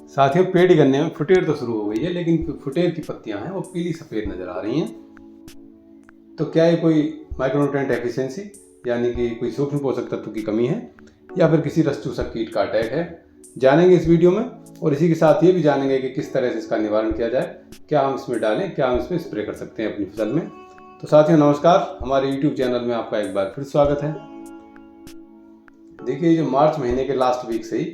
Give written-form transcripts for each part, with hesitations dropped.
साथियों, पेड़ गन्ने में फुटेर तो शुरू हो गई है, लेकिन फुटेर की पत्तियां हैं वो पीली सफ़ेद नज़र आ रही हैं। तो क्या ये कोई माइक्रोन्यूट्रिएंट एफिशिएंसी यानी कि कोई सूक्ष्म पोषक तत्व की कमी है या फिर किसी रस चूसक कीट का अटैक है, जानेंगे इस वीडियो में। और इसी के साथ ये भी जानेंगे कि किस तरह से इसका निवारण किया जाए, क्या हम इसमें डालें, क्या हम इसमें स्प्रे कर सकते हैं अपनी फसल में। तो साथियों नमस्कार, हमारे YouTube चैनल में आपका एक बार फिर स्वागत है। देखिए, जो मार्च महीने के लास्ट वीक से ही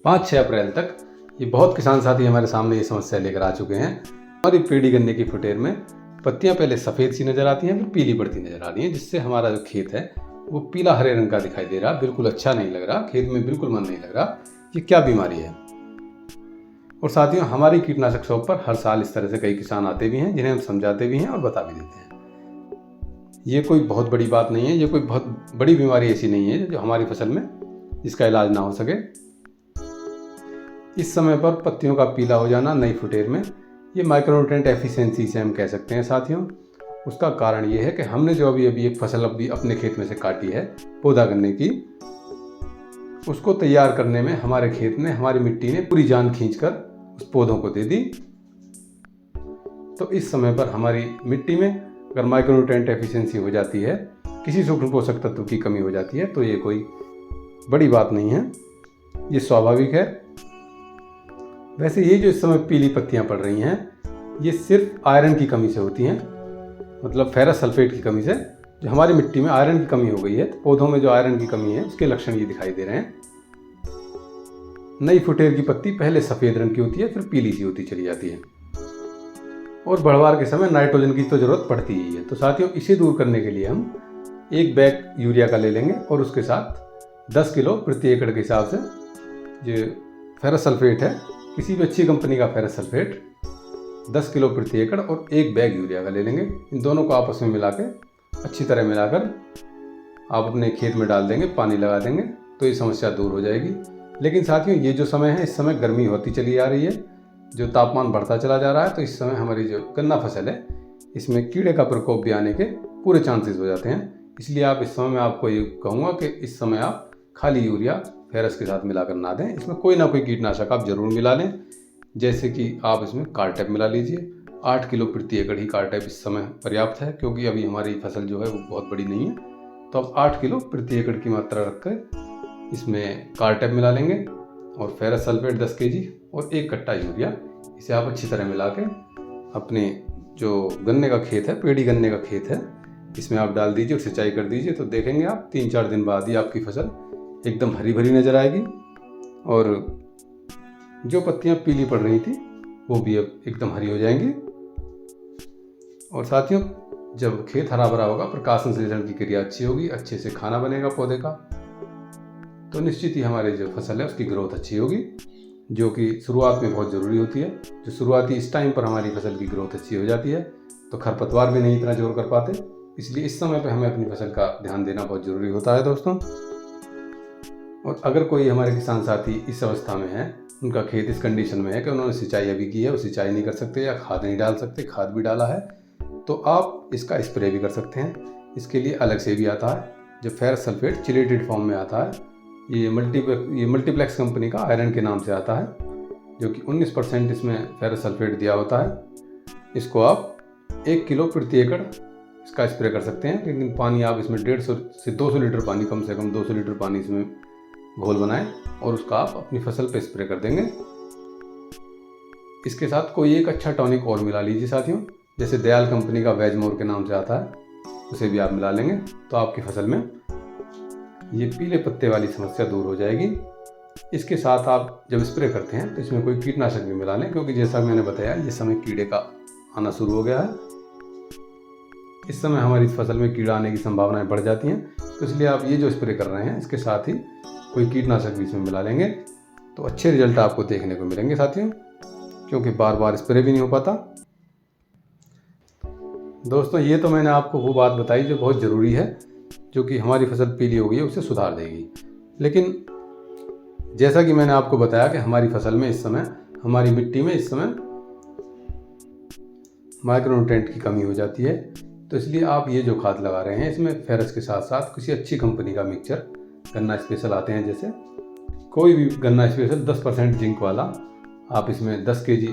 5-6 अप्रैल तक ये बहुत किसान साथी हमारे सामने ये समस्या लेकर आ चुके हैं। हमारी पेड़ी गन्ने की फुटेर में पत्तियां पहले सफ़ेद सी नज़र आती हैं, फिर पीली पड़ती नज़र आ रही हैं, जिससे हमारा जो खेत है वो पीला हरे रंग का दिखाई दे रहा, बिल्कुल अच्छा नहीं लग रहा, खेत में बिल्कुल मन नहीं लग रहा। ये क्या बीमारी है? और साथियों, हमारी कीटनाशक शॉप पर हर साल इस तरह से कई किसान आते भी हैं, जिन्हें हम समझाते भी हैं और बता भी देते हैं। ये कोई बहुत बड़ी बात नहीं है, ये कोई बहुत बड़ी बीमारी ऐसी नहीं है जो हमारी फसल में इसका इलाज ना हो सके। इस समय पर पत्तियों का पीला हो जाना नई फुटेर में, ये माइक्रोन्यूट्रिएंट एफिशिएंसी से हम कह सकते हैं साथियों। उसका कारण ये है कि हमने जो अभी एक फसल अपने खेत में से काटी है पौधा गन्ने की, उसको तैयार करने में हमारे खेत ने, हमारी मिट्टी ने पूरी जान खींचकर उस पौधों को दे दी। तो इस समय पर हमारी मिट्टी में अगर माइक्रोन्यूट्रिएंट एफिशिएंसी हो जाती है, किसी सूक्ष्म पोषक तत्व की कमी हो जाती है, तो ये कोई बड़ी बात नहीं है, ये स्वाभाविक है। वैसे ये जो इस समय पीली पत्तियां पड़ रही हैं, ये सिर्फ आयरन की कमी से होती हैं, मतलब फेरस सल्फेट की कमी से। जो हमारी मिट्टी में आयरन की कमी हो गई है, तो पौधों में जो आयरन की कमी है उसके लक्षण ये दिखाई दे रहे हैं। नई फुटेर की पत्ती पहले सफ़ेद रंग की होती है, फिर पीली सी होती चली जाती है, और बढ़वार के समय नाइट्रोजन की तो ज़रूरत पड़ती ही है। तो साथियों, इसे दूर करने के लिए हम 1 बैग यूरिया का ले लेंगे और उसके साथ 10 किलो प्रति एकड़ के हिसाब से जो फेरस सल्फेट है, किसी भी अच्छी कंपनी का फेरस सल्फेट 10 किलो प्रति एकड़ और 1 बैग यूरिया का ले लेंगे। इन दोनों को आपस में मिला के अच्छी तरह मिलाकर आप अपने खेत में डाल देंगे, पानी लगा देंगे, तो ये समस्या दूर हो जाएगी। लेकिन साथियों, ये जो समय है, इस समय गर्मी होती चली आ रही है, जो तापमान बढ़ता चला जा रहा है, तो इस समय हमारी जो गन्ना फसल है इसमें कीड़े का प्रकोप भी आने के पूरे चांसेस हो जाते हैं। इसलिए आप इस समय मैं आपको ये कहूँगा कि इस समय आप खाली यूरिया फेरस के साथ मिलाकर ना दें, इसमें कोई ना कोई कीटनाशक आप जरूर मिला लें। जैसे कि आप इसमें कार्टेप मिला लीजिए, 8 किलो प्रति एकड़ ही कार्टेप इस समय पर्याप्त है, क्योंकि अभी हमारी फसल जो है वो बहुत बड़ी नहीं है। तो आप 8 किलो प्रति एकड़ की मात्रा रखकर इसमें कार्टेप मिला लेंगे और फेरस सल्फेट 10 kg और 1 कट्टा यूरिया, इसे आप अच्छी तरह मिला के अपने जो गन्ने का खेत है, पेड़ी गन्ने का खेत है, इसमें आप डाल दीजिए और सिंचाई कर दीजिए। तो देखेंगे आप 3-4 दिन बाद ही आपकी फसल एकदम हरी भरी नज़र आएगी, और जो पत्तियां पीली पड़ रही थी वो भी अब एकदम हरी हो जाएंगी। और साथियों, जब खेत हरा भरा होगा, प्रकाश संश्लेषण की क्रिया अच्छी होगी, अच्छे से खाना बनेगा पौधे का, तो निश्चित ही हमारे जो फसल है उसकी ग्रोथ अच्छी होगी, जो कि शुरुआत में बहुत ज़रूरी होती है। जो शुरुआती इस टाइम पर हमारी फसल की ग्रोथ अच्छी हो जाती है, तो खरपतवार भी नहीं इतना जोर कर पाते, इसलिए इस समय पर हमें अपनी फसल का ध्यान देना बहुत ज़रूरी होता है दोस्तों। और अगर कोई हमारे किसान साथी इस अवस्था में है, उनका खेत इस कंडीशन में है कि उन्होंने सिंचाई अभी की है, वो सिंचाई नहीं कर सकते या खाद नहीं डाल सकते, खाद भी डाला है, तो आप इसका स्प्रे भी कर सकते हैं। इसके लिए अलग से भी आता है, जो फेरस सल्फेट चिलेटेड फॉर्म में आता है। ये मल्टीप्लेक्स कंपनी का आयरन के नाम से आता है, जो कि 19% इसमें फेरस सल्फेट दिया होता है। इसको आप 1 किलो प्रति एकड़ इसका स्प्रे कर सकते हैं, लेकिन पानी आप इसमें 150 से 200 लीटर पानी, कम से कम 200 लीटर पानी इसमें घोल बनाएं और उसका आप अपनी फसल पे स्प्रे कर देंगे। इसके साथ कोई एक अच्छा टॉनिक और मिला लीजिए साथियों, जैसे दयाल कंपनी का वेजमोर के नाम से आता है, उसे भी आप मिला लेंगे, तो आपकी फसल में ये पीले पत्ते वाली समस्या दूर हो जाएगी। इसके साथ आप जब स्प्रे करते हैं तो इसमें कोई कीटनाशक भी मिला लें, क्योंकि जैसा मैंने बताया ये समय कीड़े का आना शुरू हो गया है। इस समय हमारी फसल में कीड़ा आने की संभावनाएं बढ़ जाती हैं, तो इसलिए आप ये जो स्प्रे कर रहे हैं इसके साथ ही कोई कीटनाशक भी इसमें मिला लेंगे, तो अच्छे रिजल्ट आपको देखने को मिलेंगे साथियों, क्योंकि बार बार स्प्रे भी नहीं हो पाता। दोस्तों, ये तो मैंने आपको वो बात बताई जो बहुत ज़रूरी है, जो कि हमारी फसल पीली हो गई है उसे सुधार देगी। लेकिन जैसा कि मैंने आपको बताया कि हमारी फसल में इस समय, हमारी मिट्टी में इस समय माइक्रोन्यूट्रिएंट की कमी हो जाती है, तो इसलिए आप ये जो खाद लगा रहे हैं इसमें फेरस के साथ साथ किसी अच्छी कंपनी का मिक्सचर, गन्ना स्पेशल आते हैं, जैसे कोई भी गन्ना स्पेशल 10% जिंक वाला आप इसमें 10 kg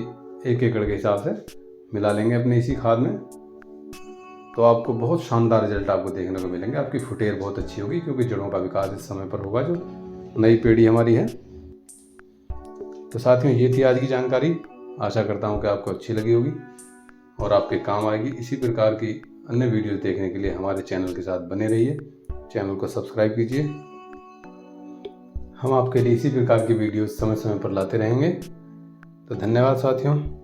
1 एकड़ के हिसाब से मिला लेंगे अपने इसी खाद में, तो आपको बहुत शानदार रिजल्ट आपको देखने को मिलेंगे। आपकी फुटेर बहुत अच्छी होगी, क्योंकि जड़ों का विकास इस समय पर होगा जो नई पीढ़ी हमारी है। तो साथियों, ये थी आज की जानकारी। आशा करता हूँ कि आपको अच्छी लगी होगी और आपके काम आएगी। इसी प्रकार की अन्य वीडियोस देखने के लिए हमारे चैनल के साथ बने रहिए। चैनल को सब्सक्राइब कीजिए। हम आपके लिए इसी प्रकार की वीडियोस समय समय पर लाते रहेंगे। तो धन्यवाद साथियों।